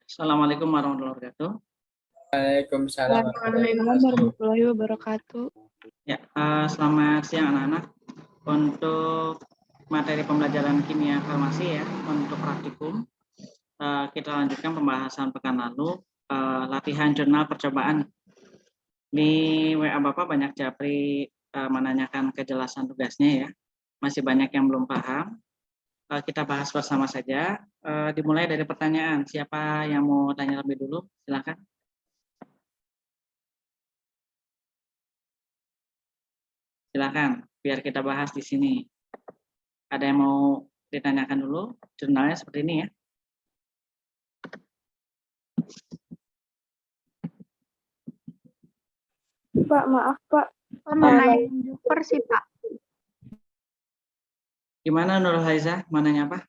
Assalamualaikum warahmatullahi wabarakatuh. Waalaikumsalam Waalaikumsalam warahmatullahi wabarakatuh. Ya, selamat siang anak-anak. Untuk materi pembelajaran kimia farmasi ya, untuk praktikum kita lanjutkan pembahasan pekan lalu, latihan jurnal percobaan. Di WA Bapak banyak japri menanyakan kejelasan tugasnya ya. Masih banyak yang belum paham. Kita bahas bersama saja. Dimulai dari pertanyaan. Siapa yang mau tanya lebih dulu? Silakan. Silakan, biar kita bahas di sini. Ada yang mau ditanyakan dulu? Jurnalnya seperti ini ya. Pak, maaf Pak. Mau nanya buffer sih Pak. Gimana Nurul Haiza? Mau nanya apa?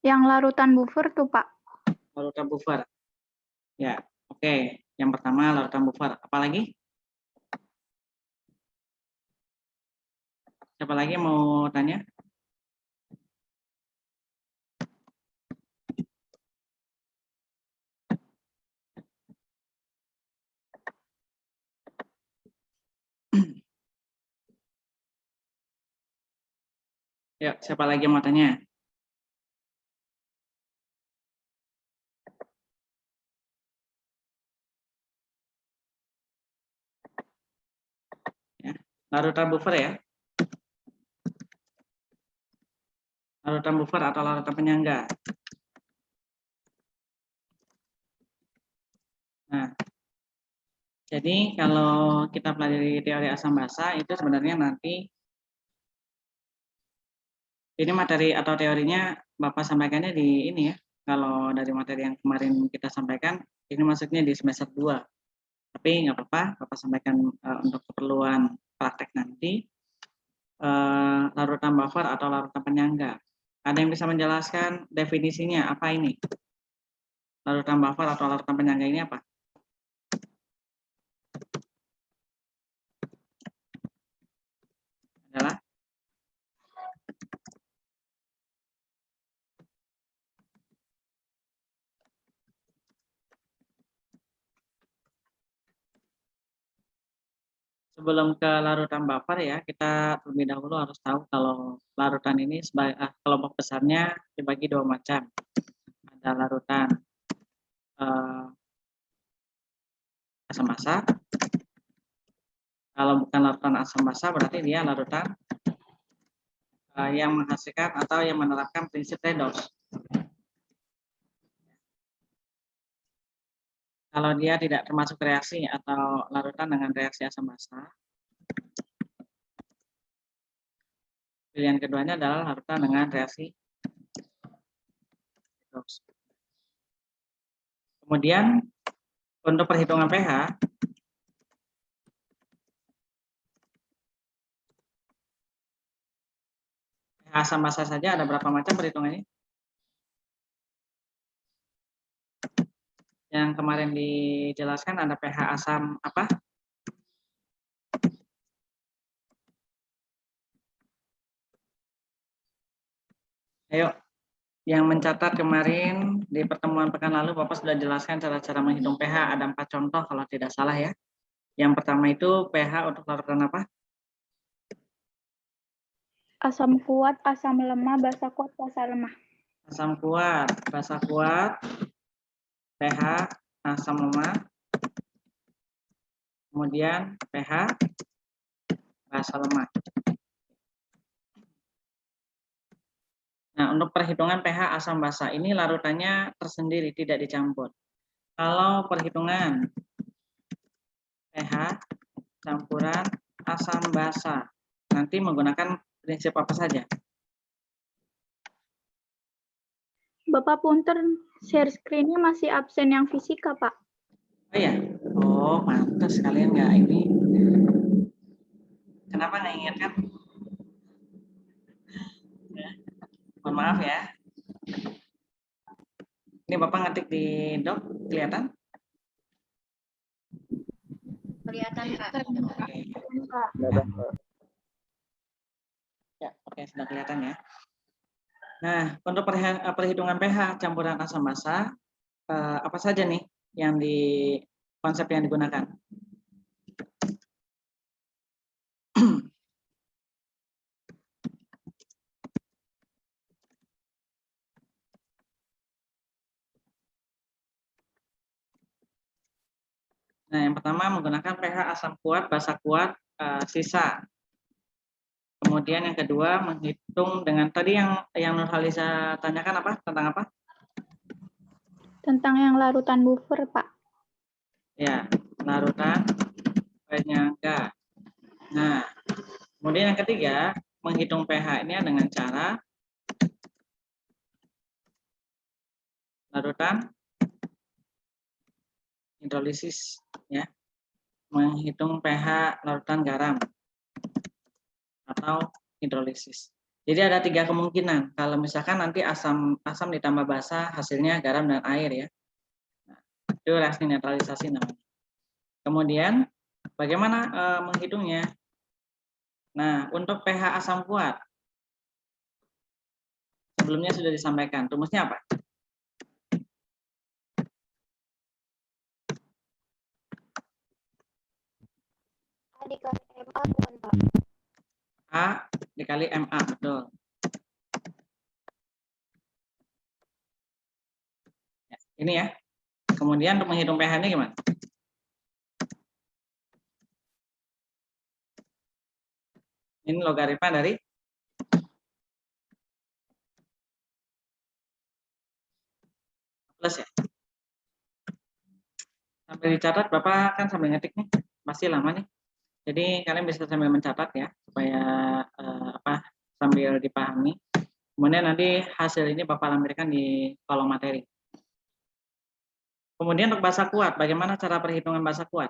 Yang larutan buffer tuh Pak. Larutan buffer. Ya, oke. Yang pertama larutan buffer. Apalagi? Siapa lagi yang mau tanya? Ya, siapa lagi yang mau tanya? Ya, larutan buffer ya. Larutan buffer atau larutan penyangga. Nah, jadi kalau kita pelajari teori asam basa itu sebenarnya nanti ini materi atau teorinya Bapak sampaikannya di ini ya. Kalau dari materi yang kemarin kita sampaikan, ini maksudnya di semester 2. Tapi nggak apa-apa, Bapak sampaikan untuk keperluan praktek nanti. Larutan buffer atau larutan penyangga. Ada yang bisa menjelaskan definisinya apa ini? Larutan buffer atau larutan penyangga ini apa? Adalah sebelum ke larutan buffer ya, kita terlebih dahulu harus tahu kalau larutan ini kelompok besarnya dibagi dua macam. Ada larutan asam basa. Kalau bukan larutan asam basa berarti dia larutan yang menghasilkan atau yang menerapkan prinsip redox. Kalau dia tidak termasuk reaksi atau larutan dengan reaksi asam basa, pilihan keduanya adalah larutan dengan reaksi redox. Kemudian untuk perhitungan pH, asam basa saja ada berapa macam perhitungannya? Yang kemarin dijelaskan ada pH asam apa? Ayo, yang mencatat kemarin di pertemuan pekan lalu Bapak sudah jelaskan cara-cara menghitung pH. Ada 4 contoh kalau tidak salah ya. Yang pertama itu pH untuk larutan apa? Asam kuat, asam lemah, basa kuat, basa lemah. Asam kuat, basa kuat, pH asam lemah, kemudian pH basa lemah. Nah, untuk perhitungan pH asam basa ini larutannya tersendiri, tidak dicampur. Kalau perhitungan pH campuran asam basa, nanti menggunakan prinsip apa saja? Bapak punten, share screen-nya masih absen yang fisika, Pak. Oh ya, oh pantas kalian nggak ini. Kenapa nggak ingatkan? Ya. Mohon maaf ya. Ini Bapak ngetik di doc, kelihatan? Kelihatan, Pak. Ya, oke, sudah kelihatan ya. Nah, untuk perhitungan pH campuran asam basa, apa saja nih yang di konsep yang digunakan? Nah, yang pertama menggunakan pH asam kuat, basa kuat, sisa. Kemudian yang kedua menghitung dengan tadi yang Nurhaliza tanyakan apa? Tentang apa? Tentang yang larutan buffer, Pak. Ya, larutan penyangga. Nah, kemudian yang ketiga menghitung pH-nya dengan cara larutan hidrolisis, ya, menghitung pH larutan garam atau hidrolisis. Jadi ada 3 kemungkinan. Kalau misalkan nanti asam ditambah basa, hasilnya garam dan air, ya. Nah, itu reaksi netralisasi namanya. Kemudian bagaimana menghitungnya? Nah, untuk pH asam kuat sebelumnya sudah disampaikan. Rumusnya apa? A dikali MA bukan, Pak? A dikali MA, betul. Ya, ini ya. Kemudian untuk menghitung pH-nya gimana? Ini logaritma dari plus, ya. Sambil dicatat, Bapak kan sambil ngetik nih, pasti lama nih. Jadi kalian bisa sambil mencatat ya, supaya sambil dipahami. Kemudian nanti hasil ini Bapak lampirkan di kolom materi. Kemudian untuk basa kuat, bagaimana cara perhitungan basa kuat?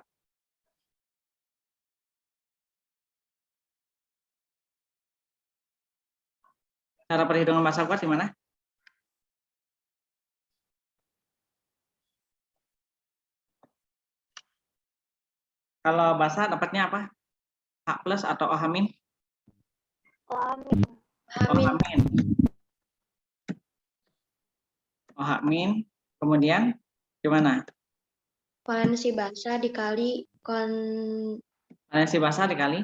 Cara perhitungan basa kuat gimana? Kalau basa dapatnya apa? H plus atau OH min? Amin. OH min. OH min. Kemudian gimana? Valensi basa dikali Valensi basa dikali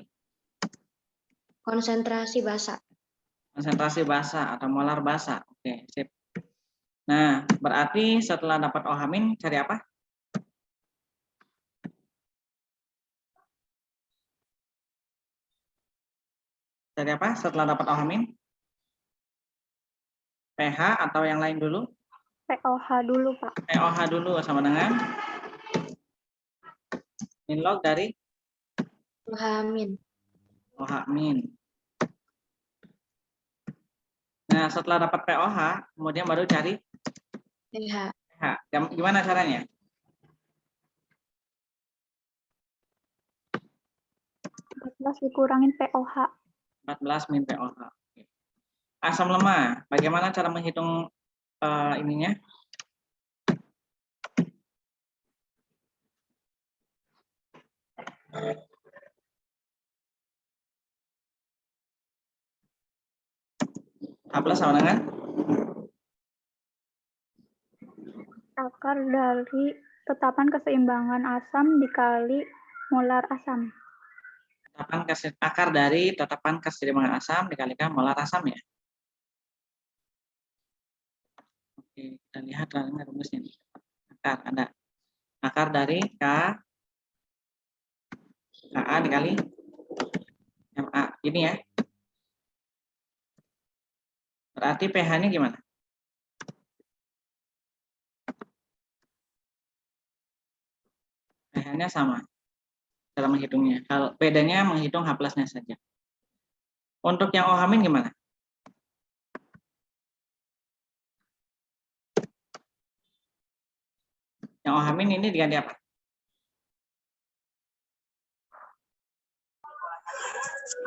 konsentrasi basa. konsentrasi basa atau molar basa. Oke, sip. Nah, berarti setelah dapat OH min, cari apa? Cari apa setelah dapat OH min? pH atau yang lain dulu? POH dulu, Pak. POH dulu sama dengan min log dari Amin. OH min. Nah, setelah dapat POH, kemudian baru cari pH. pH. Gimana caranya? Plus dikurangin POH. 14 min POH. Asam lemah, bagaimana cara menghitung ininya? H plus sama dengan Akar dari tetapan keseimbangan asam dikali molar asam. akar dari tetapan keseimbangan asam dikalikan molar asam, ya. Oke, kita lihat rumusnya nih. Akar ada. Akar dari Ka dikali MA. Ini ya. Berarti pH-nya gimana? pH-nya sama cara menghitungnya. Kalau bedanya menghitung H plus-nya saja. Untuk yang OH min gimana? Yang OH min ini diganti apa?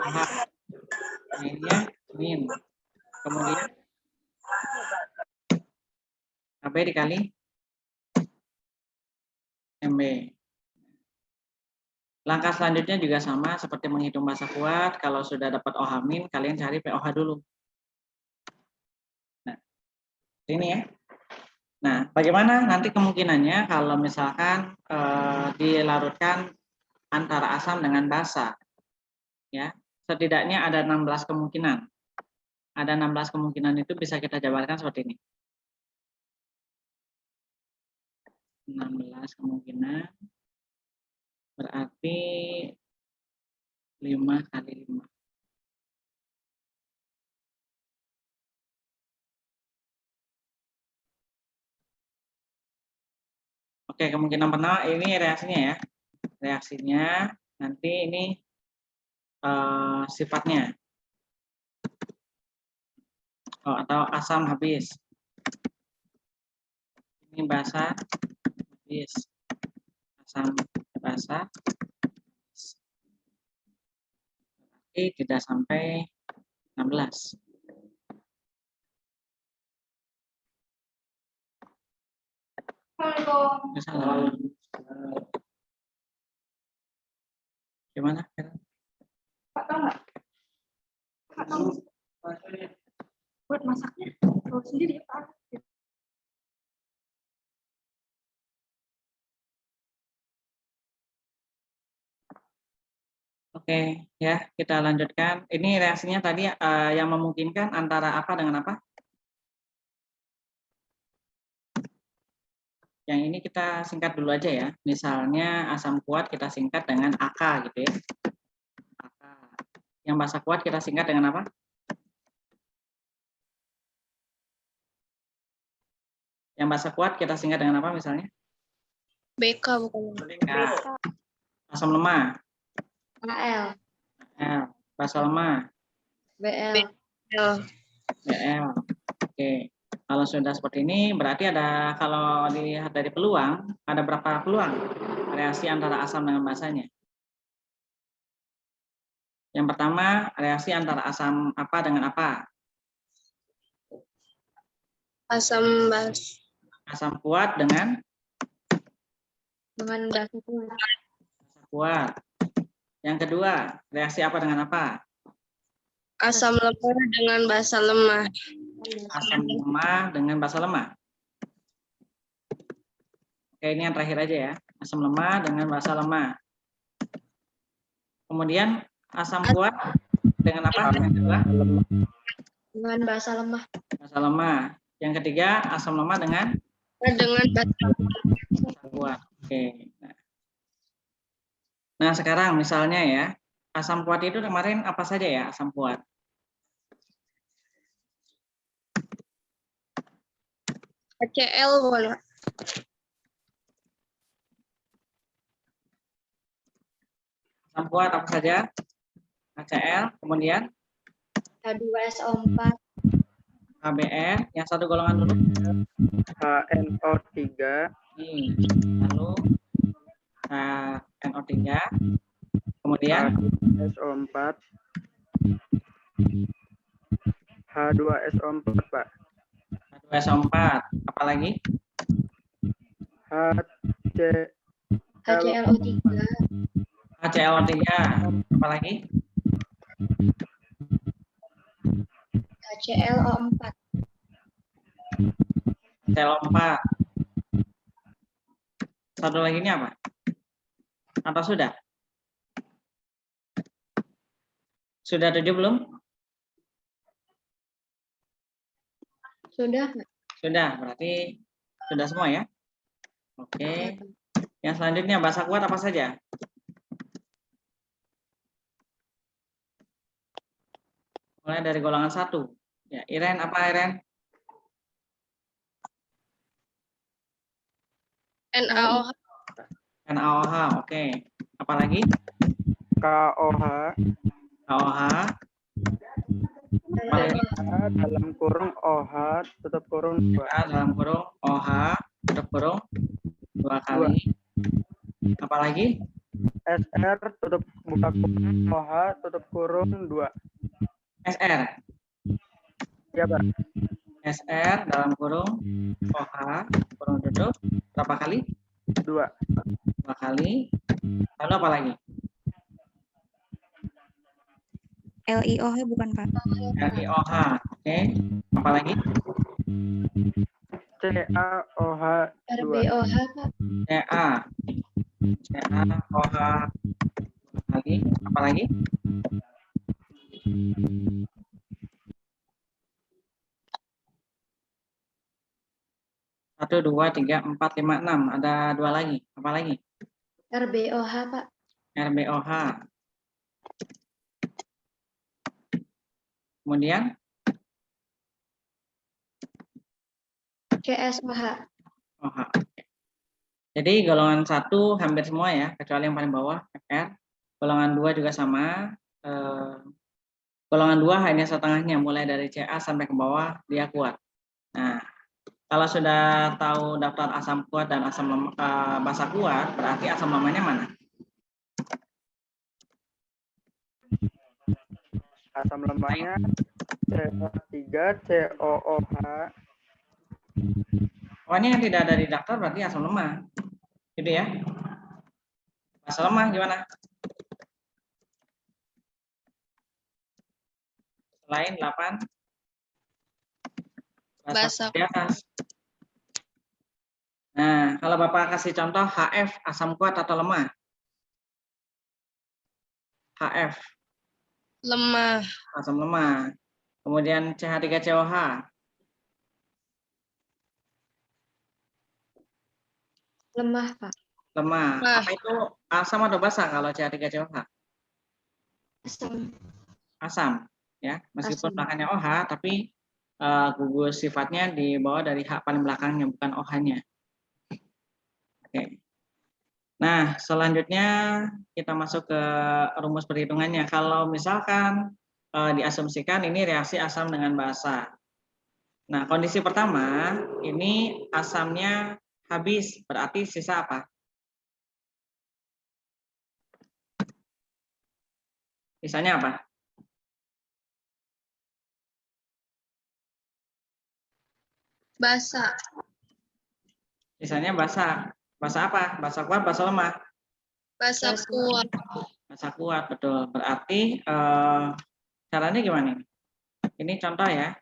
OH. Ini min. Kemudian AB dikali MB. Langkah selanjutnya juga sama seperti menghitung basa kuat. Kalau sudah dapat OH min, kalian cari POH dulu. Nah, ini ya. Nah, bagaimana nanti kemungkinannya kalau misalkan dilarutkan antara asam dengan basa? Ya, setidaknya ada 16 kemungkinan. Ada 16 kemungkinan itu bisa kita jabarkan seperti ini. 16 kemungkinan berarti 5 kali 5. Oke, kemungkinan pertama ini reaksinya ya. Reaksinya nanti ini sifatnya. Atau asam habis. Ini basa habis. Asam basa. Berarti tidak sampai 16. Halo. Gimana? Buat masaknya, kalau sendiri ya Pak. Oke, ya kita lanjutkan. Ini reaksinya tadi yang memungkinkan antara apa dengan apa? Yang ini kita singkat dulu aja ya. Misalnya asam kuat kita singkat dengan AK gitu ya. AK. Yang basa kuat kita singkat dengan apa? Yang basa kuat kita singkat dengan apa misalnya? BK bukan. BK. Asam lemah. AL. L. Basa lemah. BL. BL. Oke. Kalau sudah seperti ini berarti ada, kalau dilihat dari peluang, ada berapa peluang reaksi antara asam dengan basanya? Yang pertama, reaksi antara asam apa dengan apa? Asam basa Asam kuat dengan basa kuat. basa kuat. Yang kedua, reaksi apa dengan apa? Asam lemah dengan basa lemah. Asam lemah dengan basa lemah. Oke, ini yang terakhir aja ya. Asam lemah dengan basa lemah. Kemudian asam kuat dengan apa? Yang kedua? Dengan basa lemah. Basa lemah. Yang ketiga, asam lemah dengan basa kuat. Oke. Nah, sekarang misalnya ya, asam kuat itu kemarin apa saja ya asam kuat? HCl bukan, Pak? Asam kuat apa saja? HCl, kemudian H2SO4. HBr, yang satu golongan dulu. HNO3. Lalu NO3, kemudian SO4. H2SO4, Pak. H2SO4, apalagi? HClO3. HClO3, apalagi? HClO4. HClO4. Satu lagi ini apa? Apa sudah? Sudah 7 belum? Sudah. Sudah, berarti sudah semua ya? Oke. Yang selanjutnya basa kuat apa saja? Mulai dari golongan 1. Ya, Iren apa Iren? NaOH. NaOH, oke. Apalagi? KOH. KOH. Apalagi? Dalam kurung OH tutup kurung 2. Dalam kurung OH tutup kurung 2 kali. Apalagi? SR tutup buka kurung OH tutup kurung 2. SR. Ya, Pak. SR dalam kurung OH kurung tutup berapa kali? 2. 2 kali. Lalu apa lagi? LIOH bukan Pak? LiOH, oke. Apa lagi? C CaOH 2. RBOH, Pak. CaOH lagi, apa lagi? 1, 2, 3, 4, 5, 6. Ada 2 lagi. Apa lagi? RBOH, Pak. RBOH. Kemudian CSOH. OH. Jadi golongan 1 hampir semua ya, kecuali yang paling bawah, FR. Golongan 2 juga sama. Golongan 2 hanya setengahnya, mulai dari Ca sampai ke bawah, dia kuat. Nah, kalau sudah tahu daftar asam kuat dan asam basa kuat, berarti asam lemahnya mana? Asam lemahnya CH3, COOH. Pokoknya yang tidak ada di daftar berarti asam lemah. Gitu ya. Basa lemah gimana? Selain 8 basa di atas. Nah, kalau Bapak kasih contoh HF, asam kuat atau lemah? HF, Lemah. asam lemah. Kemudian CH3COH, Lemah, Pak. lemah. Lemah. Apa itu asam atau basa kalau CH3COH? Asam. Asam, ya. Meskipun Asam. belakangnya OH, tapi gugus sifatnya dibawa dari H paling belakangnya, bukan OH-nya. Oke. Nah, selanjutnya kita masuk ke rumus perhitungannya. Kalau misalkan diasumsikan ini reaksi asam dengan basa. Nah, kondisi pertama, ini asamnya habis, berarti sisa apa? Sisanya apa? Basa. Sisanya basa. Basa apa? Basa kuat, basa lemah? Basa kuat. Basa kuat, betul. Berarti caranya gimana? Ini contoh ya.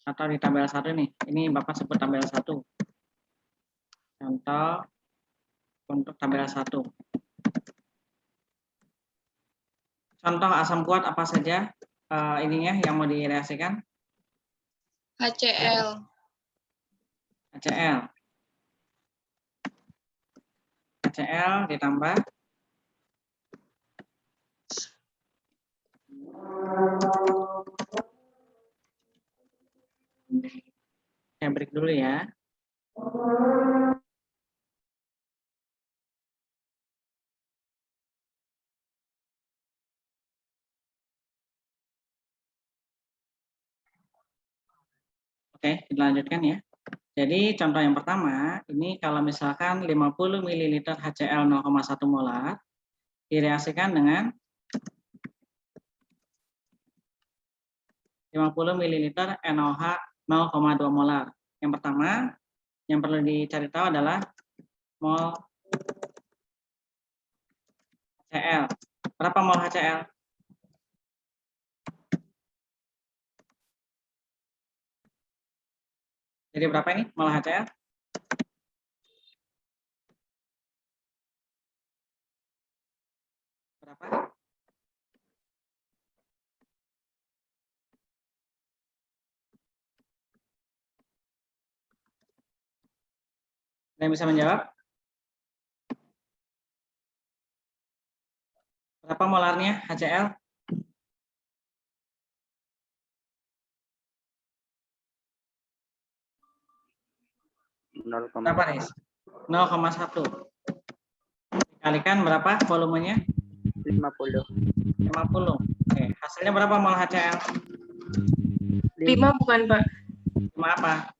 Atau di tabel 1 nih. Ini Bapak sebut tabel 1. Contoh untuk tabel 1. Contoh asam kuat apa saja ininya yang mau direaksikan? HCl. HCl. HCl ditambah saya break dulu ya. Oke, dilanjutkan ya. Jadi contoh yang pertama, ini kalau misalkan 50 ml HCl 0,1 molar direaksikan dengan 50 ml NaOH 0,2 molar. Yang pertama, yang perlu dicari tahu adalah mol HCl. Berapa mol HCl? Jadi berapa ini mol HCl? Berapa? Ada yang bisa menjawab? Berapa molarnya HCl? Berapa, Riz? 0,1. Dikalikan berapa volumenya? 50. 50. Oke, hasilnya berapa mol HCl? 5 bukan, Pak? 5 apa?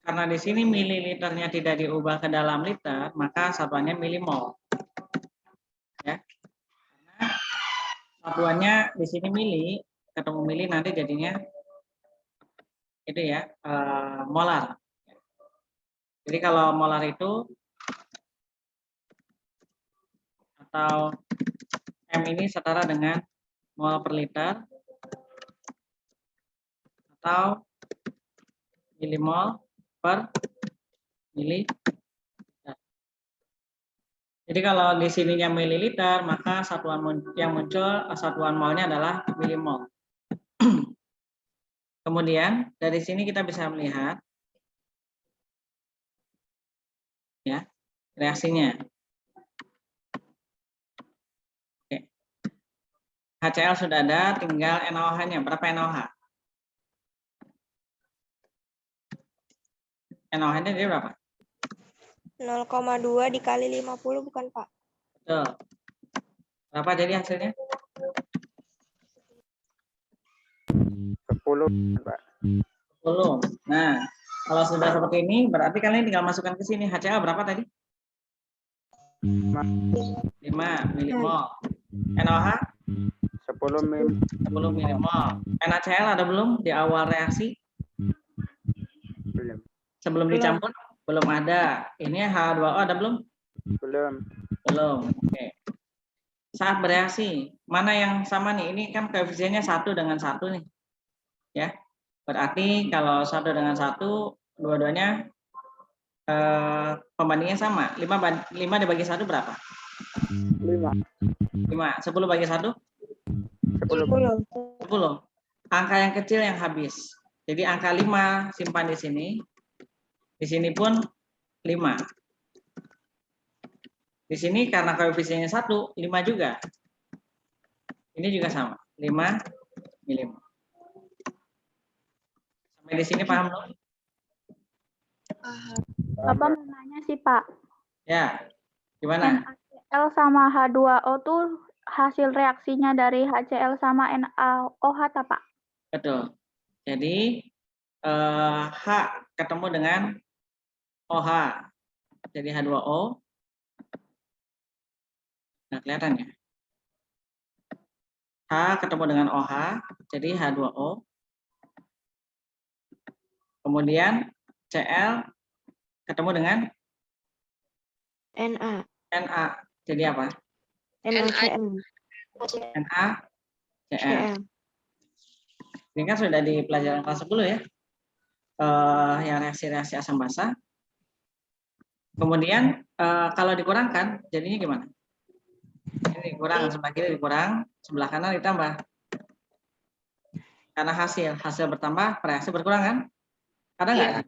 Karena di sini mililiternya tidak diubah ke dalam liter, maka satuannya milimol. Ya. Karena satuannya di sini mili, ketemu mili nanti jadinya itu ya, molar. Jadi kalau molar itu atau M ini setara dengan mol per liter atau milimol per mililiter. Jadi kalau di sininya mililiter, maka satuan yang muncul satuan molnya adalah milimol. Kemudian dari sini kita bisa melihat ya reaksinya. Oke. HCl sudah ada, tinggal NaOH-nya. Berapa NaOH? NaOH-nya jadi berapa? 0,2 dikali 50 bukan Pak? Betul. Berapa jadi hasilnya? 10, Pak. 10. Nah, kalau sudah seperti ini, berarti kalian tinggal masukkan ke sini. HCl berapa tadi? 5 milimol. NaOH? 10 mil. 10 milimol. NaCl ada belum di awal reaksi? Belum. Sebelum dicampur? Belum ada. Ini H2O ada belum? Belum. Belum. Oke. Saat bereaksi, mana yang sama nih? Ini kan koefisiennya 1 dengan 1 nih. Ya. Berarti kalau 1 dengan 1, dua-duanya pembandingnya sama. 5 dibagi 1 berapa? 5. 5. 10 bagi 1? 10. 10. Angka yang kecil yang habis. Jadi angka 5 simpan di sini. Di sini pun 5. Di sini karena koefisiennya 1, 5 juga. Ini juga sama, 5 milimol. Sampai di sini paham belum? Bapak mau nanya sih, Pak. Ya, gimana? NaCl sama H2O tuh hasil reaksinya dari HCl sama NaOH, Pak? Betul. Jadi H ketemu dengan OH, jadi H2O. Nah, kelihatan ya. H ketemu dengan OH, jadi H2O. Kemudian Cl ketemu dengan Na. Na, jadi apa? NaCl. NaCl. Ini kan sudah di pelajaran kelas 10 ya. Yang reaksi-reaksi asam basa. Kemudian kalau dikurangkan, jadinya gimana? Ini dikurang, sebelah kiri dikurang, sebelah kanan ditambah. Karena hasil bertambah, reaksi berkurang kan? Ada nggak? Iya.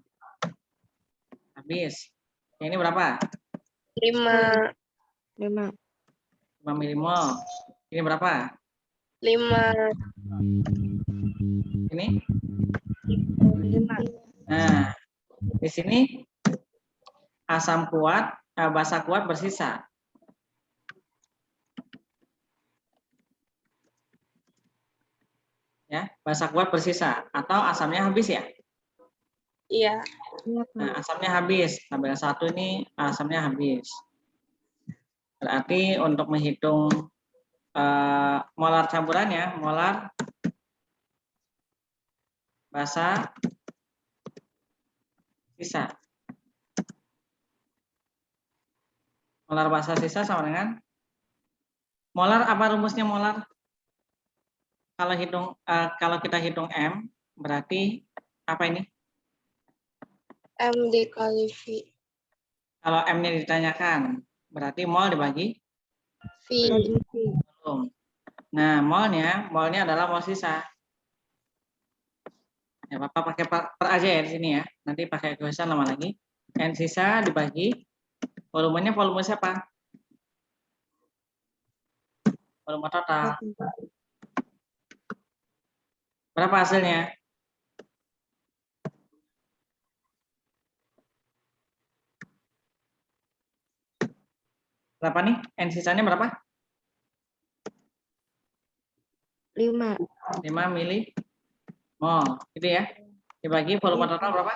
Habis. Yang ini berapa? 5. 5 milimol. Ini berapa? 5. Ini? Nah, di sini asam kuat, basa kuat bersisa. Ya, basa kuat bersisa atau asamnya habis ya? Iya. Nah, asamnya habis. Tabel 1 ini asamnya habis. Berarti untuk menghitung molar campurannya, molar basa sisa. Molar basa sisa sama dengan molar, apa rumusnya molar? Kalau kita hitung M, berarti apa ini? M dikali V. Kalau M-nya ditanyakan, berarti mol dibagi V. volume. Nah, molnya adalah mol sisa. Ya, Bapak pakai per aja ya di sini ya. Nanti pakai kuesioner lama lagi. N sisa dibagi volumenya, volume siapa? Volume total. Berapa hasilnya? Berapa nih? N sisanya berapa? 5. 5 milimol. Gitu ya. Dibagi volume total berapa?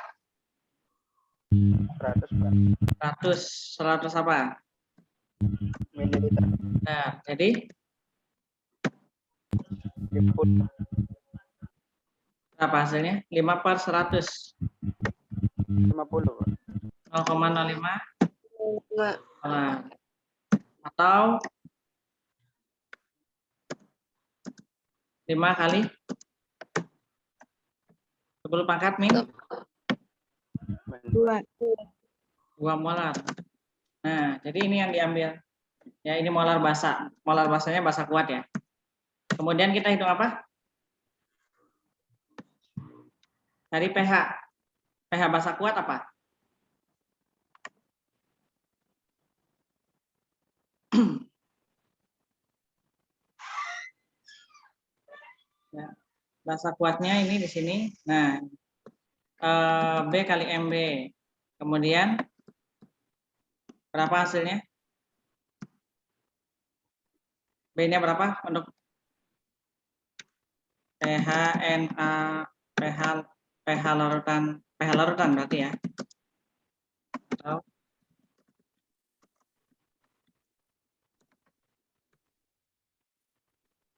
100 apa? Mililiter. Nah, jadi berapa hasilnya? 5/100. 50. 0,05 Enggak. atau 5 kali 10 pangkat min 2. 2 molar. Nah, jadi ini yang diambil. Ya, ini molar basa. Molar basanya basa kuat ya. Kemudian kita hitung apa? Dari pH. pH basa kuat apa? Ya, basa kuatnya ini di sini. Nah, B kali MB. Kemudian berapa hasilnya? B-nya berapa untuk pH Na pH larutan berarti ya. Atau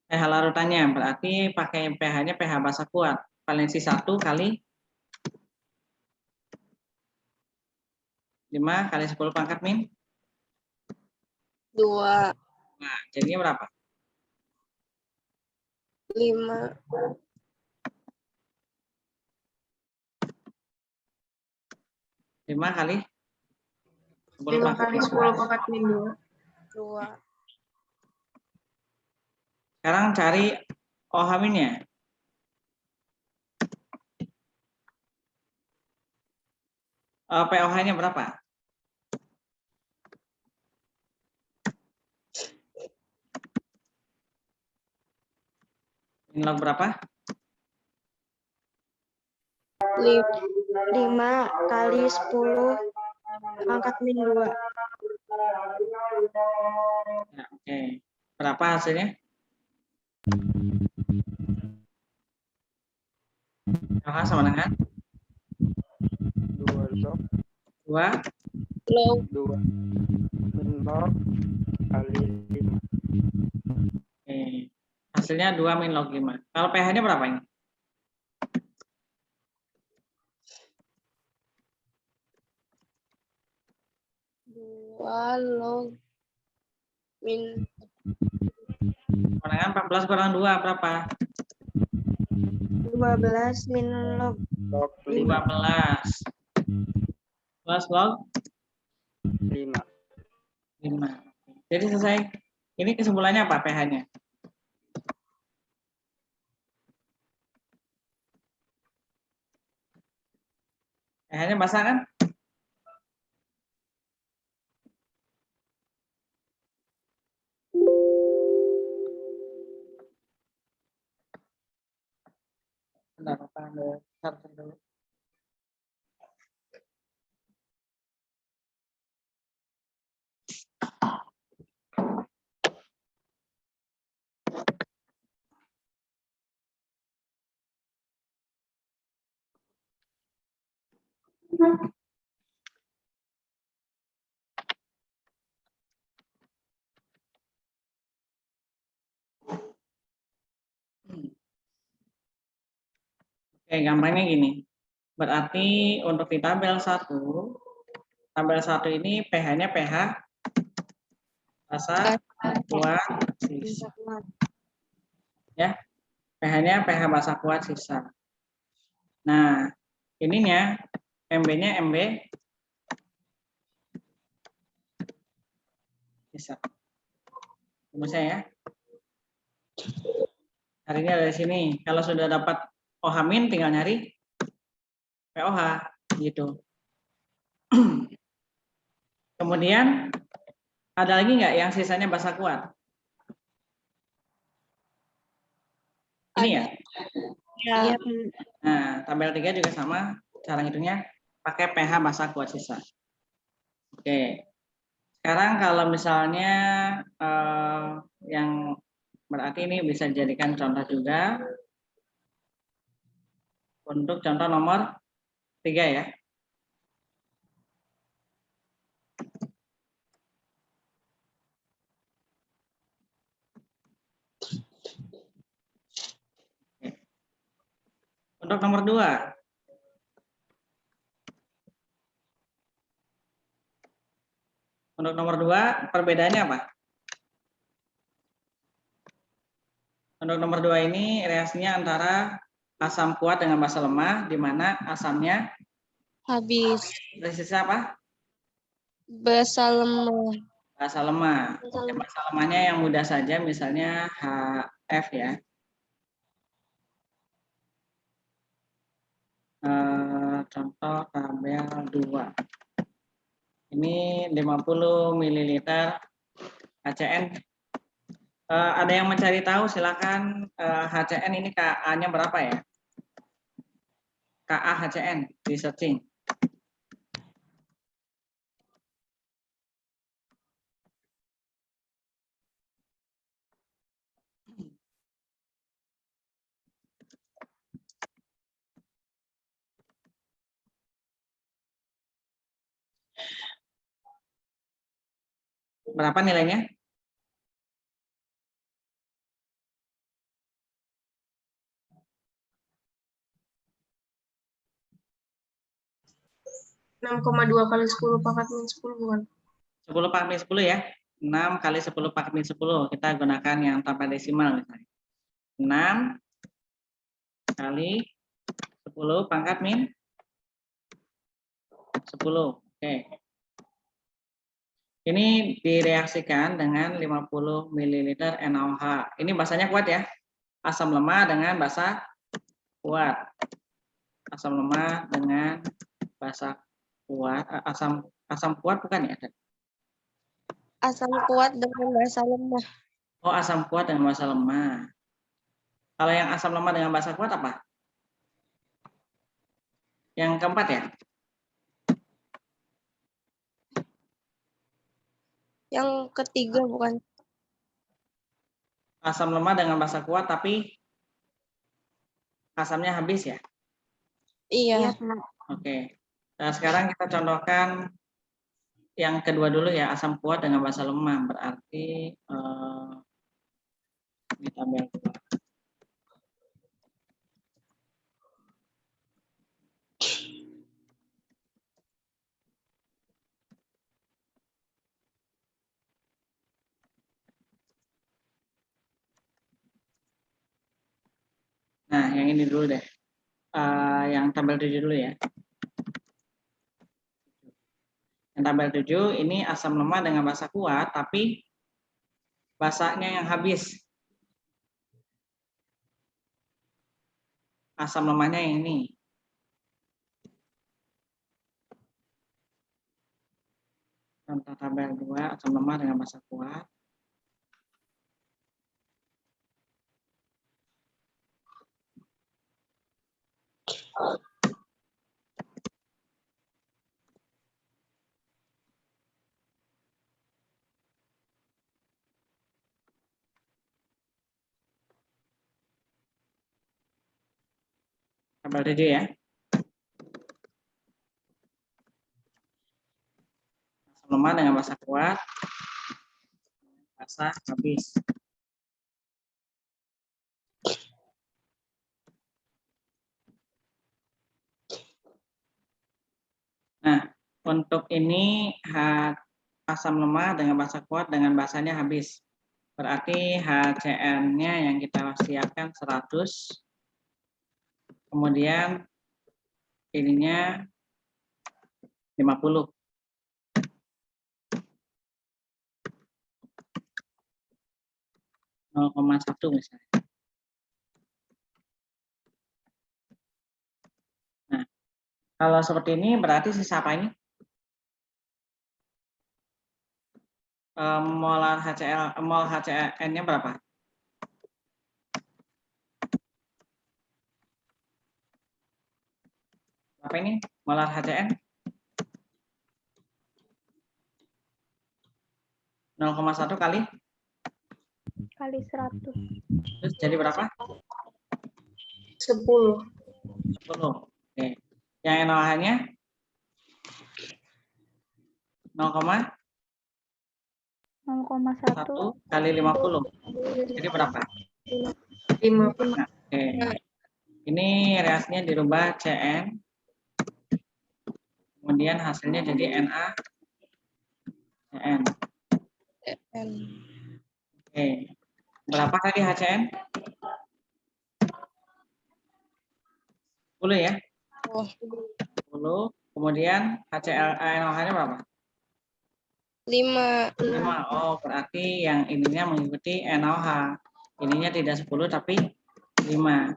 pH larutannya berarti pakai pH-nya pH basa kuat. Valensi 1 kali 5 kali 10 pangkat min 2, Nah, jadinya berapa? 5, 5 kali 10 5 pangkat kali min 10 pangkat min 2. Sekarang cari OH minnya. POH-nya berapa? Min log berapa? 5 kali 10 pangkat min 2. Ya, oke. Berapa hasilnya? POH sama dengan 2 log 2 Log 2 min log kali 5. Oke. Hasilnya 2 min log 5. Kalau pH-nya berapa ini? dua log min 14 kurang 2 berapa? 12 min log Log 5. 15. Plus log 5. 5. Jadi selesai. Ini kesimpulannya apa pH-nya? pH-nya basah kan? Bentar, apa ambil charger dulu. Oke, gampangnya gini. Berarti untuk di tabel 1 ini pH-nya pH basa kuat sisa. Ya, pH-nya pH basa kuat sisa. Nah, ininya MB-nya MB sisa. Rumusnya ya. Carinya dari sini. Kalau sudah dapat OH min tinggal nyari POH gitu. Kemudian ada lagi nggak yang sisanya basa kuat? Ini ya. Ya. Nah, tabel 3 juga sama cara ngitungnya pakai pH basa kuat sisa. Oke. Sekarang kalau misalnya yang berarti ini bisa dijadikan contoh juga untuk contoh nomor 3 ya. Untuk nomor 2. Untuk nomor 2 perbedaannya apa? Untuk nomor 2 ini reaksinya antara asam kuat dengan basa lemah, di mana asamnya habis. resistnya apa? Basa lemah. Basa lemah. Basa lemahnya yang mudah saja, misalnya HF ya. Contoh tabel 2. Ini 50 ml HCN. Ada yang mencari tahu, silakan. HCN ini KA-nya berapa ya? KA HCN di searching. Berapa nilainya? Enam 6,2 kali 10 pangkat min 10 bukan? 10 pangkat min 10 ya. 6 kali 10 pangkat min 10. Kita gunakan yang tanpa desimal misalnya. 6 kali 10 pangkat min 10. Oke. Ini direaksikan dengan 50 ml NaOH. Ini basanya kuat ya. Asam lemah dengan basa kuat. Asam lemah dengan basa kuat. Asam kuat bukan ya? Asam kuat dengan basa lemah. Oh, asam kuat dengan basa lemah. Kalau yang asam lemah dengan basa kuat apa? Yang keempat ya? Yang ketiga bukan? Asam lemah dengan basa kuat tapi asamnya habis ya? Iya. Oke. Nah, sekarang kita contohkan yang kedua dulu ya, asam kuat dengan basa lemah. Berarti di tabel 2. Nah, yang ini dulu deh. Yang tabel 7 dulu ya. Yang tabel 7 ini asam lemah dengan basa kuat, tapi basanya yang habis. Asam lemahnya yang ini. Contoh tabel 2, asam lemah dengan basa kuat. Tabel 7 ya. Asam lemah dengan basa kuat. Basa habis. Nah, untuk ini asam lemah dengan basa kuat dengan basanya habis. Berarti HCN-nya yang kita siapkan 100. Kemudian ininya 50. ,1 misalnya. Nah, kalau seperti ini berarti sisa apa ini? Molar HCl, mol HCN-nya berapa? Berapa ini molar HCN? 0,1 kali? Kali 100. Terus jadi berapa? 10. 10. Oke. Yang NaOH-nya? 0,1 kali 50. Jadi berapa? 5. Nah, oke. Ini reaksinya dirubah CN. Kemudian hasilnya jadi NaCN. Oke. Berapa tadi HCN? 10 ya? 10. Kemudian HCl-NOH-nya berapa? 5. 5. Oh, berarti yang ininya mengikuti NOH. Ininya tidak 10 tapi 5.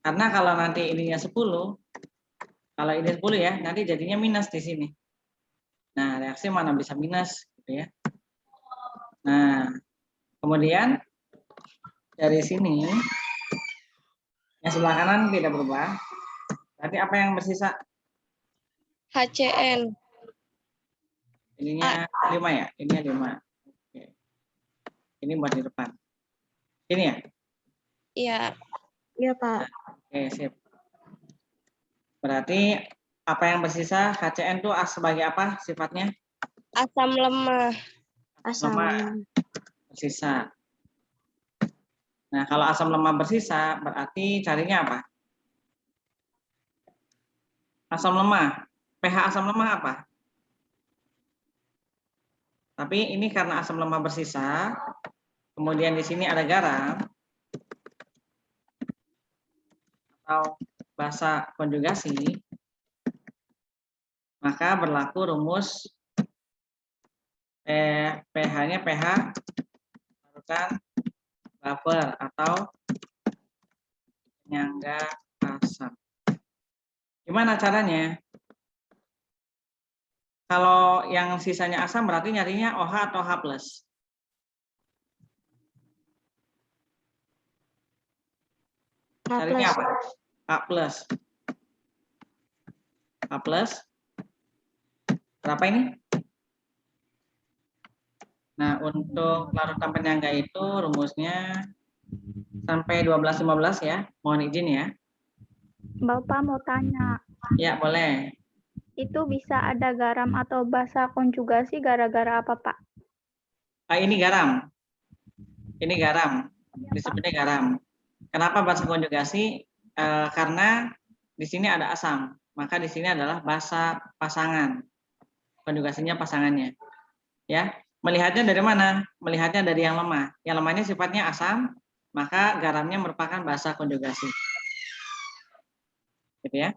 Karena kalau nanti ininya 10, kalau ini 10 ya, nanti jadinya minus di sini. Nah, reaksi mana bisa minus gitu ya. Nah, kemudian dari sini yang sebelah kanan tidak berubah. Berarti apa yang bersisa? HCN. Ininya 5 ya? Ininya 5. Oke. Ini buat di depan. Ini ya? Iya. Iya, Pak. Oke, sip. Berarti apa yang bersisa? HCN itu sebagai apa sifatnya? Asam lemah. Asam. Lemah. Bersisa. Nah, kalau asam lemah bersisa, berarti carinya apa? Asam lemah. pH asam lemah apa? Tapi ini karena asam lemah bersisa, kemudian di sini ada garam, atau basa konjugasi, maka berlaku rumus pH-nya pH larutan buffer atau penyangga asam. Gimana caranya? Kalau yang sisanya asam berarti nyarinya OH atau H+. Carinya apa? H+. H+. Berapa ini? Nah, untuk larutan penyangga itu rumusnya sampai 12-15 ya. Mohon izin ya. Bapak mau tanya, Ya, boleh. itu bisa ada garam atau basa konjugasi gara-gara apa, Pak? Ini garam. Ini garam. Disebutnya garam. Kenapa basa konjugasi? Karena di sini ada asam. Maka di sini adalah basa pasangan. Konjugasinya pasangannya. Ya. Melihatnya dari mana? Melihatnya dari yang lemah. Yang lemahnya sifatnya asam, maka garamnya merupakan basa konjugasi. Gitu ya.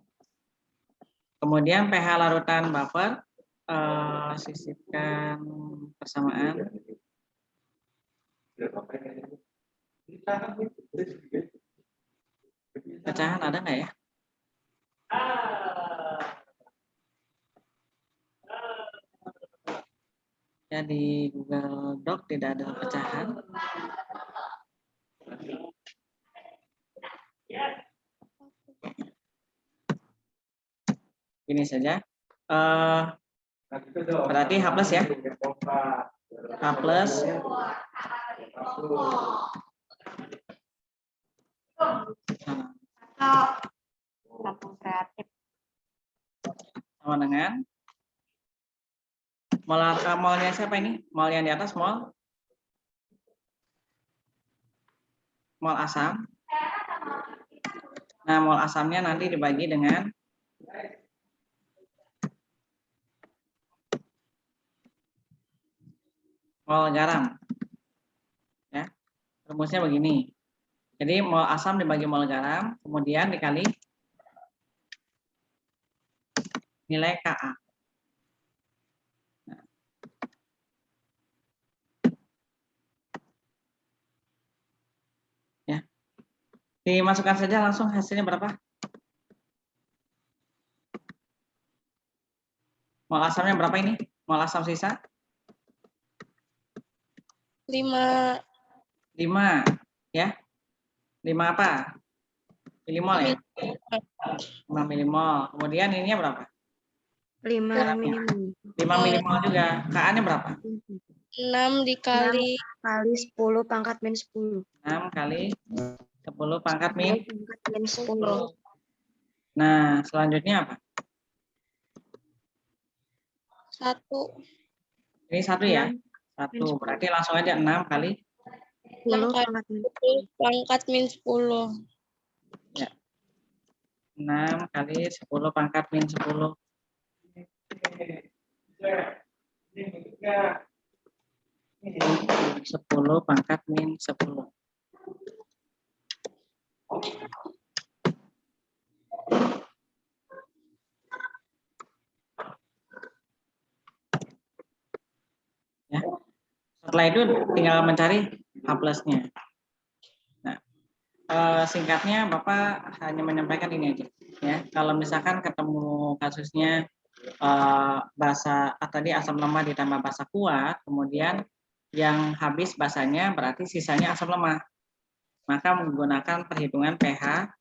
Kemudian pH larutan buffer, sisipkan persamaan. Pecahan ada nggak ya? Ya di Google Doc tidak ada pecahan. Ini saja. Berarti H+ ya. H+. Kampung kreatif. Sama dengan molnya siapa ini? Mol yang di atas mol asam. Nah, mol asamnya nanti dibagi dengan mol garam. Ya. Rumusnya begini. Jadi mol asam dibagi mol garam, kemudian dikali nilai Ka. Ya. Dimasukkan saja langsung hasilnya berapa? Mol asamnya berapa ini? Mol asam sisa? 5. 5. Ya. 5 apa? Milimol ya? 5 milimol. Kemudian ininya berapa? 5 milimol. 5 milimol juga. Ka-nya berapa? 6 dikali 10 pangkat min 10. 6 kali 10 pangkat min. Pangkat min 10. Nah, selanjutnya apa? 1. Ini 1 ya? 1. Berarti langsung aja 6 kali 10 pangkat min 10. ya. 6 kali 10 pangkat min 10. 10 pangkat min 10. Ya. Setelah itu tinggal mencari H plusnya. Nah, singkatnya Bapak hanya menyampaikan ini aja. Ya, kalau misalkan ketemu kasusnya basa tadi asam lemah ditambah basa kuat, kemudian yang habis basanya berarti sisanya asam lemah. Maka menggunakan perhitungan pH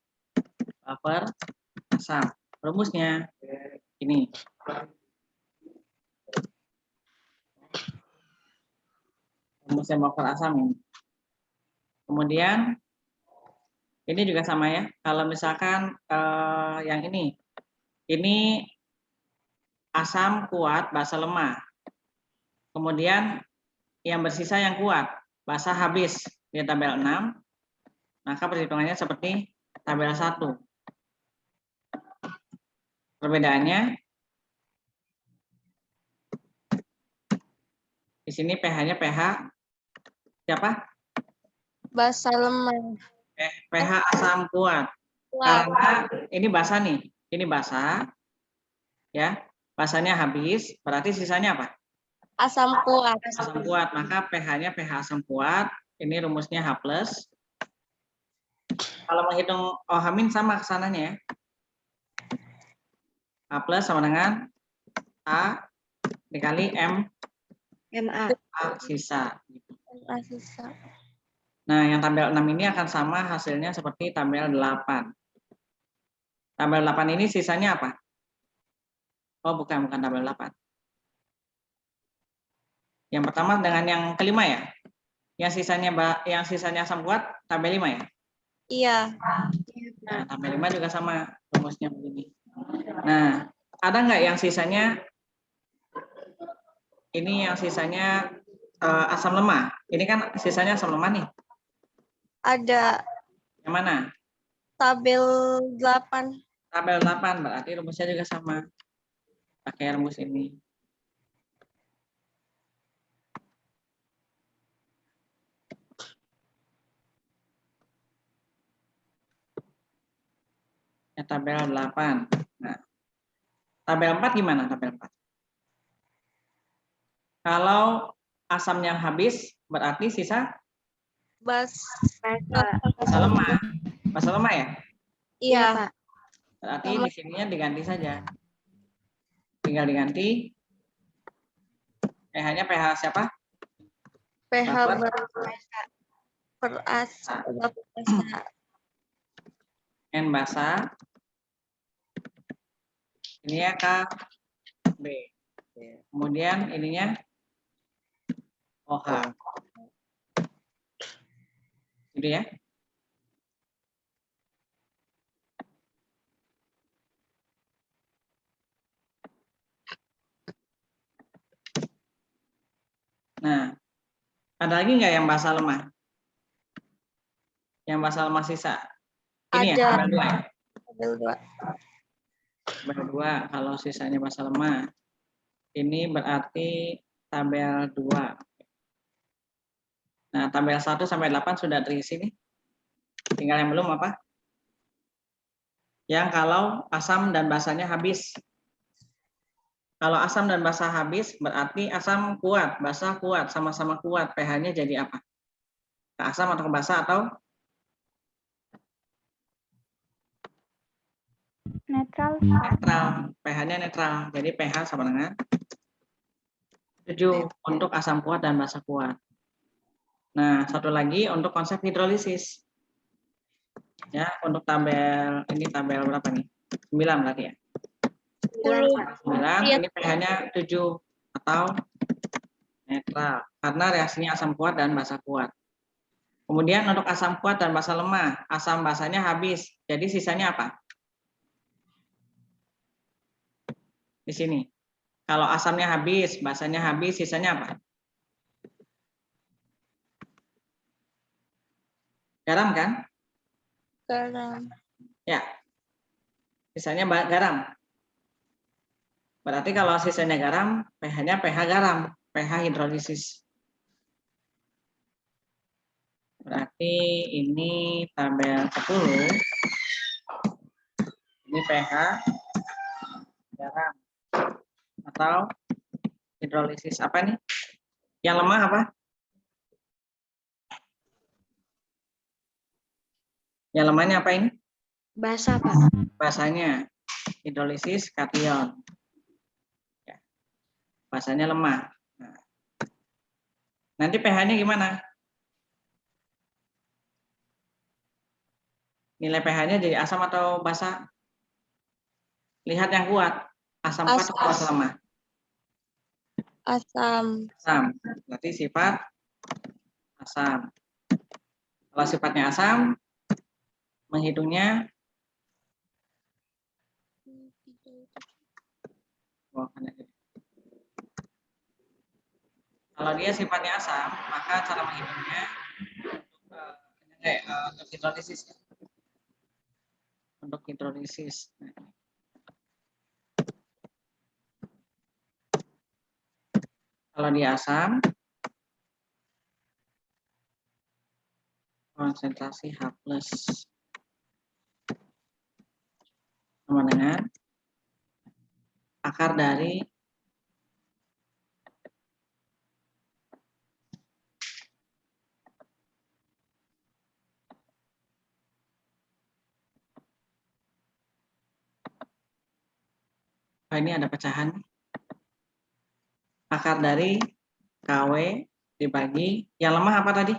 per asam. Rumusnya ini. Rumusnya per asam ini. Kemudian ini juga sama ya. Kalau misalkan yang ini asam kuat, basa lemah. Kemudian yang bersisa yang kuat, basa habis di tabel 6. Maka perhitungannya seperti tabel 1. Perbedaannya di sini pH-nya pH siapa? Basa lemah. pH asam kuat. Karena ini basa nih, ini basa, ya, basanya habis, berarti sisanya apa? Asam kuat. Asam kuat, maka pH-nya pH asam kuat. Ini rumusnya H+. Kalau menghitung OH- sama kesananya ya. H+ sama dengan A dikali MA. sisa. Sisa. Nah, yang tabel 6 ini akan sama hasilnya seperti tabel 8. Tabel 8 ini sisanya apa? Oh, bukan tabel 8. Yang pertama dengan yang kelima ya? Yang sisanya asam kuat tabel 5 ya? Iya. Nah, tabel 5 juga sama rumusnya begini. Nah, ada nggak yang sisanya ini yang sisanya asam lemah? Ini kan sisanya asam lemah nih. Ada Yang mana? tabel 8. Tabel 8 berarti rumusnya juga sama. Pakai rumus ini. Ya, tabel 8. Nah, tabel 4 gimana tabel 4? Kalau asam yang habis berarti sisa basa lemah. Basa lemah ya? Iya. Berarti di sininya diganti saja. Tinggal diganti pH-nya pH siapa? pH per Basa. N basa. Ini ya KB. Kemudian ininya OH. Gitu ya. Nah, ada lagi nggak yang basa lemah? Yang basa lemah sisa? Ini ya, tabel 2 ya? Tabel 2. Tabel 2 kalau sisanya basa lemah. Ini berarti tabel 2. Nah, tabel 1 sampai 8 sudah terisi nih. Tinggal yang belum apa? Yang kalau asam dan basanya habis. Kalau asam dan basa habis berarti asam kuat, basa kuat, sama-sama kuat. pH-nya jadi apa? Ke asam atau ke basa atau? Netral. Netral. pH-nya netral. Jadi pH sama dengan 7 untuk asam kuat dan basa kuat. Nah, satu lagi untuk konsep hidrolisis. Ya, untuk tabel ini tabel berapa nih? 9 berarti ya. 9, ini pH-nya 7 atau netral karena reaksinya asam kuat dan basa kuat. Kemudian untuk asam kuat dan basa lemah, asam basanya habis. Jadi sisanya apa? Di sini. Kalau asamnya habis, basanya habis, sisanya apa? Garam kan? Garam. Ya. Sisanya garam. Berarti kalau sisanya garam, pH-nya pH garam, pH hidrolisis. Berarti ini tabel 10. Ini pH garam atau hidrolisis apa nih? Yang lemah apa? Yang lemahnya apa ini? Basa, Pak. Basanya hidrolisis kation. Ya. Basanya lemah. Nah. Nanti pH-nya gimana? Nilai pH-nya jadi asam atau basa? Lihat yang kuat. Asam kuat atau basa lemah? Asam. Asam. Berarti sifat asam. Kalau sifatnya asam, menghitungnya kalau dia sifatnya asam, maka cara menghitungnya untuk hidrolisis. Untuk hidrolisis. Kalau dia asam, konsentrasi H+ sama dengan akar dari ini ada pecahan. Akar dari KW dibagi yang lemah apa tadi?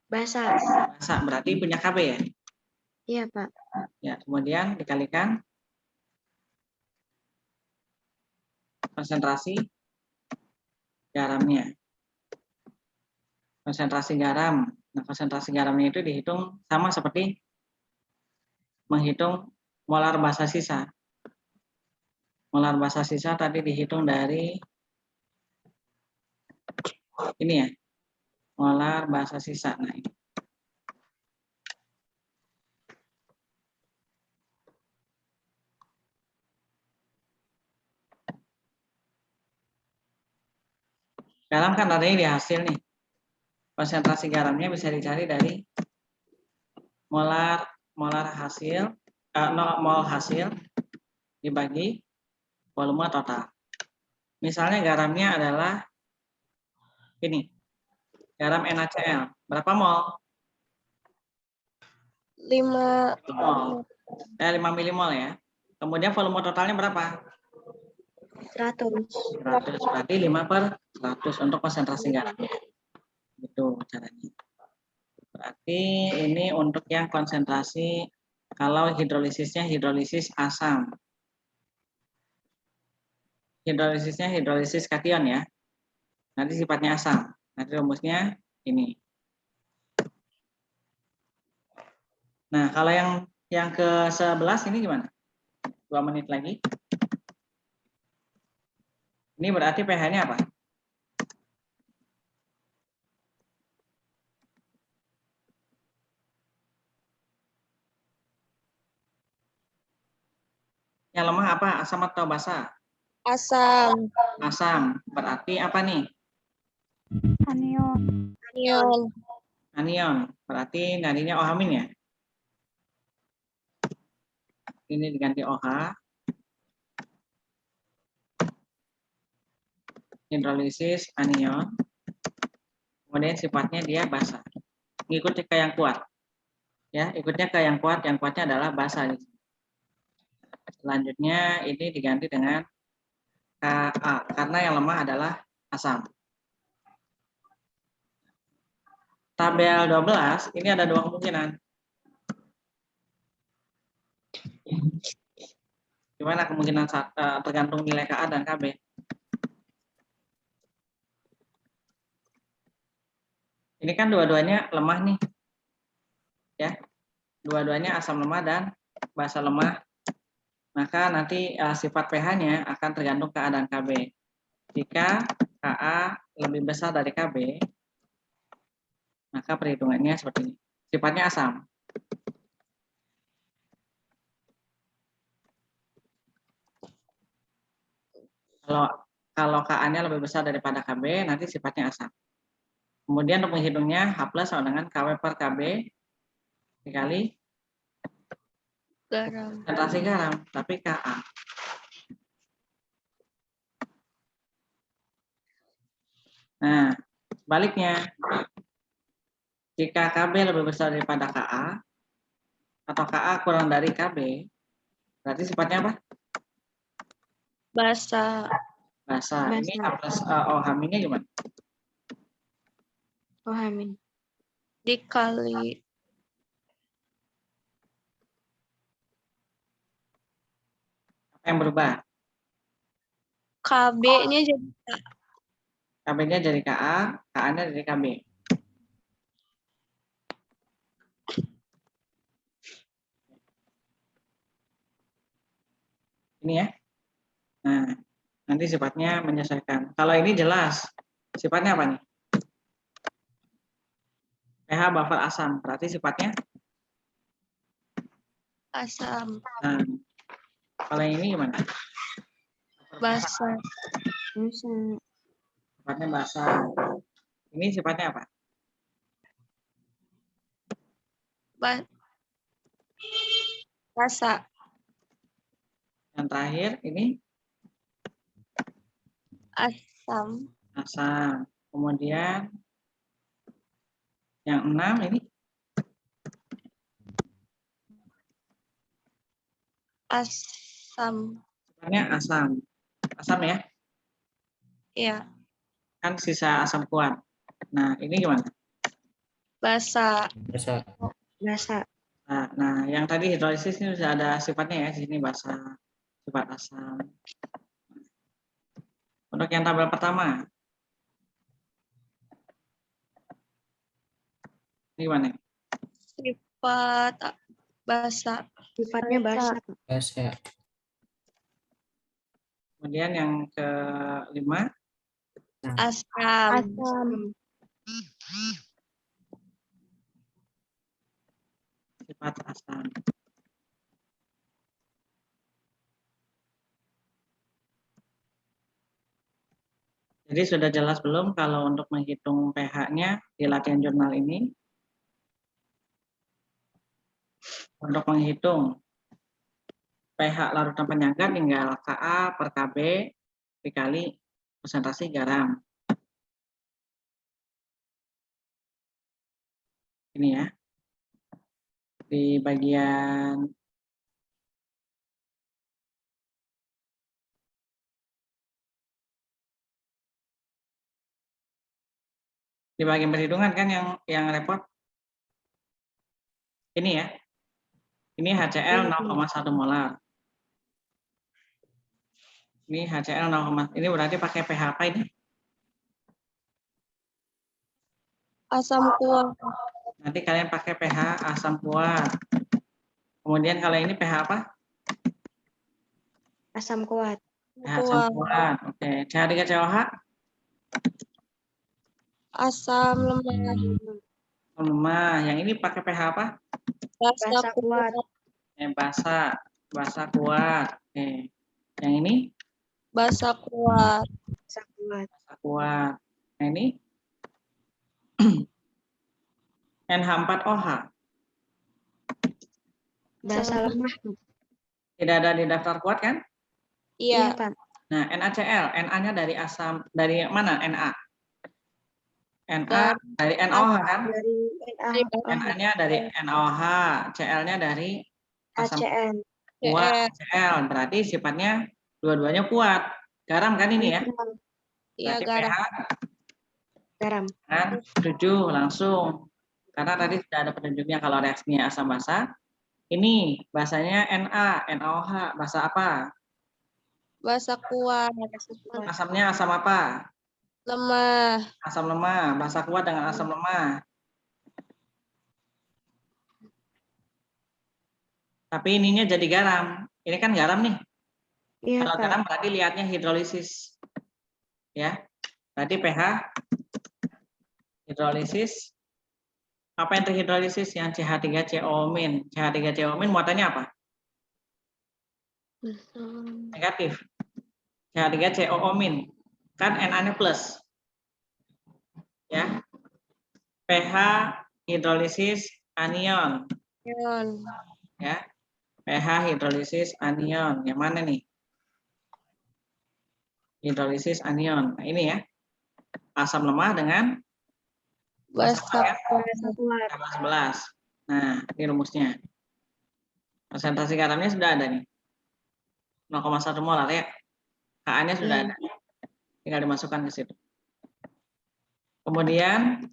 Basa. Basa, berarti punya KB ya? Iya, Pak. Ya, kemudian dikalikan konsentrasi garamnya. Konsentrasi garam. Nah, konsentrasi garamnya itu dihitung sama seperti menghitung molar basa sisa. Molar basa sisa tadi dihitung dari ini ya, molar basa sisa. Nah, ini. Garam kan adanya di hasil nih. Konsentrasi garamnya bisa dicari dari molar hasil, mol hasil dibagi volume total. Misalnya garamnya adalah ini, garam NaCl. Berapa mol? 5 mol. 5 milimol ya. Kemudian volume totalnya berapa? 100. 100. Berarti 5/100 untuk konsentrasi garamnya. Itu caranya. Berarti ini untuk yang konsentrasi, kalau hidrolisisnya hidrolisis asam. Hidrolisisnya hidrolisis kation ya. Nanti sifatnya asam. Nanti rumusnya ini. Nah, kalau yang ke-11 ini gimana? 2 menit lagi. Ini berarti pH-nya apa? Yang lemah apa? Asam atau basa? Asam. Asam. Berarti apa nih? Anion. Anion. Anion. Berarti nadinya OH- ya? Ini diganti OH. Hidrolisis anion. Kemudian sifatnya dia basa. Ngikutnya ke yang kuat. Ya, ikutnya ke yang kuat. Yang kuatnya adalah basa. Selanjutnya ini diganti dengan Ka, karena yang lemah adalah asam. Tabel 12, ini ada 2 kemungkinan. Gimana kemungkinan tergantung nilai Ka dan Kb? Ini kan dua-duanya lemah nih. Ya. Dua-duanya asam lemah dan basa lemah. Maka nanti sifat pH-nya akan tergantung Ka dan Kb. Jika Ka lebih besar dari Kb, maka perhitungannya seperti ini. Sifatnya asam. Kalau Ka-nya lebih besar daripada Kb, nanti sifatnya asam. Kemudian untuk menghitungnya H plus sama dengan KW per KB dikali Garam. konsentrasi garam, tapi Ka. Nah, baliknya, jika KB lebih besar daripada Ka, atau Ka kurang dari KB, berarti sifatnya apa? Basa. Basa. Ini H plus OH-nya gimana? Amin. Dikali Apa yang berubah? KB-nya jadi KB-nya jadi Ka, Ka-nya jadi KB. Ini ya. Nah, nanti sifatnya menyesuaikan. Kalau ini jelas, sifatnya apa nih? pH buffer asam, berarti sifatnya? asam. Nah, kalau yang ini gimana? Basa. Sifatnya basa. Ini sifatnya apa? Basa. Yang terakhir ini Asam. asam. Kemudian yang 6 ini Asam. sifatnya asam. Asam ya, Ya. kan sisa asam kuat. Nah, ini gimana? Basa. Basa. Nah, yang tadi hidrolisis ini sudah ada sifatnya ya, di sini basa, sifat asam. Untuk yang tabel pertama, ini gimana? Sifat basa. Sifatnya basa. Kemudian yang kelima, Asam. sifat asam. Jadi sudah jelas belum kalau untuk menghitung pH-nya di latihan jurnal ini? Untuk menghitung pH larutan penyangga tinggal Ka per Kb dikali konsentrasi garam. Ini ya. Di bagian perhitungan kan yang repot. Ini ya. Ini HCl 0,1 molar. Ini HCl 0, ini berarti pakai pH apa ini? Asam kuat. Nanti kalian pakai pH asam kuat. Kemudian kalau ini pH apa? Asam kuat. pH asam kuat. Oke, CH3COH? Asam lemah. Lemah. Yang ini pakai pH apa? Basa kuat. Basa kuat. Oke. Yang ini? Basa kuat. Basa kuat. Basa kuat. Nah ini? NH4OH. Basa lemah. Tidak ada di daftar kuat kan? Iya. Pak. Nah, NaCl, Na-nya dari asam, dari mana Na? Na dari NOH kan? Dari Na-nya dari NOH, Cl-nya dari asam ACN. kuat, Cl. Berarti sifatnya dua-duanya kuat. Garam kan ini ya? Iya, Berarti garam. pH Garam. kan 7 langsung. Karena tadi sudah ada penunjuknya kalau reaksinya asam basa. Ini basanya Na, NaOH, basa apa? Basa kuat. Asamnya asam apa? Lemah. Asam lemah, basa kuat dengan asam lemah. Tapi ininya jadi garam. Ini kan garam nih. Iya, Kalau Pak. garam berarti lihatnya hidrolisis. Ya. Berarti pH hidrolisis. Apa yang terhidrolisis? Yang CH3CO-. CH3CO- muatannya apa? Negatif. CH3COO-. Kan Na-nya plus. Ya. pH hidrolisis anion. Ion. Ya, pH hidrolisis anion. Yang mana nih? Hidrolisis anion. Nah, ini ya. Asam lemah dengan Basa ya? polar. 11. Nah, ini rumusnya. Presentasi garamnya sudah ada nih. 0,1 molar ya. Ka-nya sudah ada. Tinggal dimasukkan ke situ. Kemudian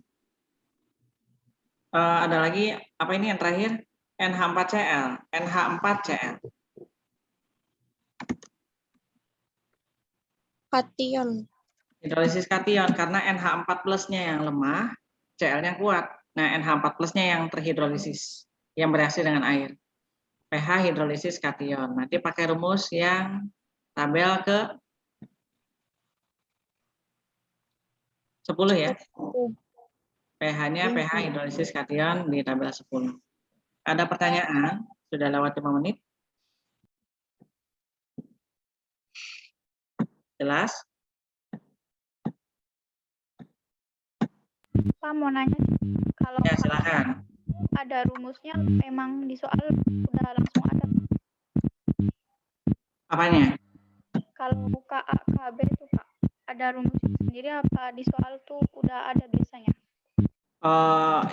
ada lagi apa ini yang terakhir? NH4Cl. NH4Cl. Kation. Hidrolisis kation karena NH4 plusnya yang lemah, Cl-nya kuat. Nah, NH4 plusnya yang terhidrolisis, yang bereaksi dengan air. pH hidrolisis kation. Nanti pakai rumus yang tabel ke 10 ya. pH-nya pH hidrolisis kation di tabel 10. Ada pertanyaan? Sudah lewat 5 menit. Jelas? Pak mau nanya, kalau Ya, silakan. ada rumusnya memang di soal udah langsung ada. Apanya? Kalau KA, KB itu Pak, ada rumus sendiri apa di soal tuh udah ada biasanya?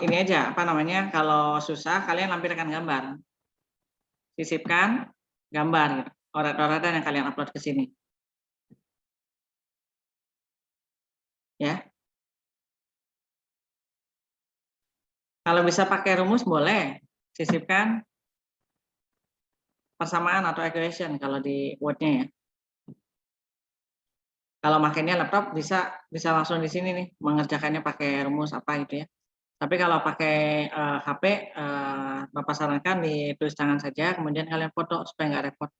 Ini aja, apa namanya? Kalau susah, kalian lampirkan gambar. Sisipkan gambar, gitu. Oret-oretan yang kalian upload ke sini. Ya. Kalau bisa pakai rumus boleh. Sisipkan persamaan atau equation kalau di Word-nya ya. Kalau makainya laptop bisa langsung di sini nih mengerjakannya pakai rumus apa gitu ya. Tapi kalau pakai HP, Bapak sarankan ditulis tangan saja, kemudian kalian foto supaya nggak repot.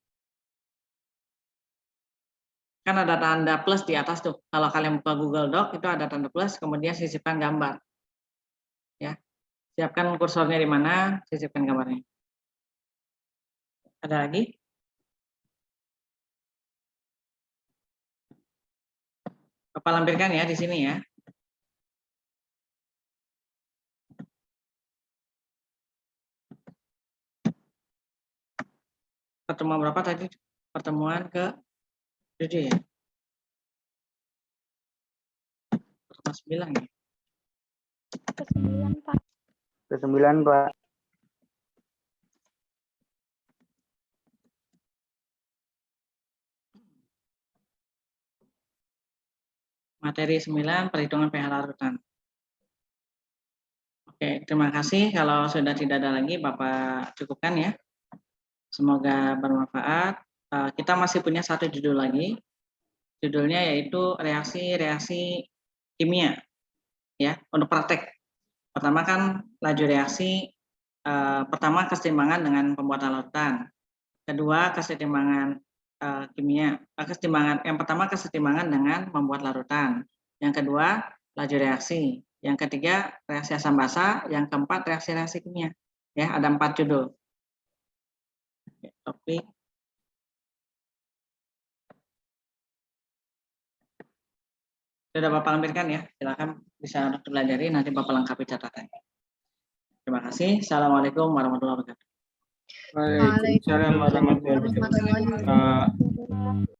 Kan ada tanda plus di atas tuh. Kalau kalian buka Google Doc itu ada tanda plus, kemudian sisipkan gambar. Ya, siapkan kursornya di mana, sisipkan gambarnya. Ada lagi? Bapak lampirkan ya di sini ya. Pertemuan berapa tadi? Pertemuan ke-7 ya? Pertemuan 9 ya? Ke-9 Pak. Ke-9, Pak. Materi 9, perhitungan pH larutan. Oke, terima kasih. Kalau sudah tidak ada lagi, Bapak cukupkan ya. Semoga bermanfaat. Kita masih punya satu judul lagi. Judulnya yaitu reaksi-reaksi kimia. Ya, untuk praktek. Pertama kan laju reaksi. Pertama kesetimbangan dengan pembuatan larutan. Kedua kesetimbangan kimia. Yang pertama kesetimbangan dengan membuat larutan. Yang kedua laju reaksi. Yang ketiga reaksi asam basa. Yang keempat reaksi-reaksi kimia. Ya, ada 4 judul. Oke, topik. Sudah Bapak lampirkan ya. Silakan bisa untuk pelajari. Nanti Bapak lengkapi catatannya. Terima kasih. Assalamualaikum warahmatullahi wabarakatuh. Waalaikumsalam warahmatullahi wabarakatuh.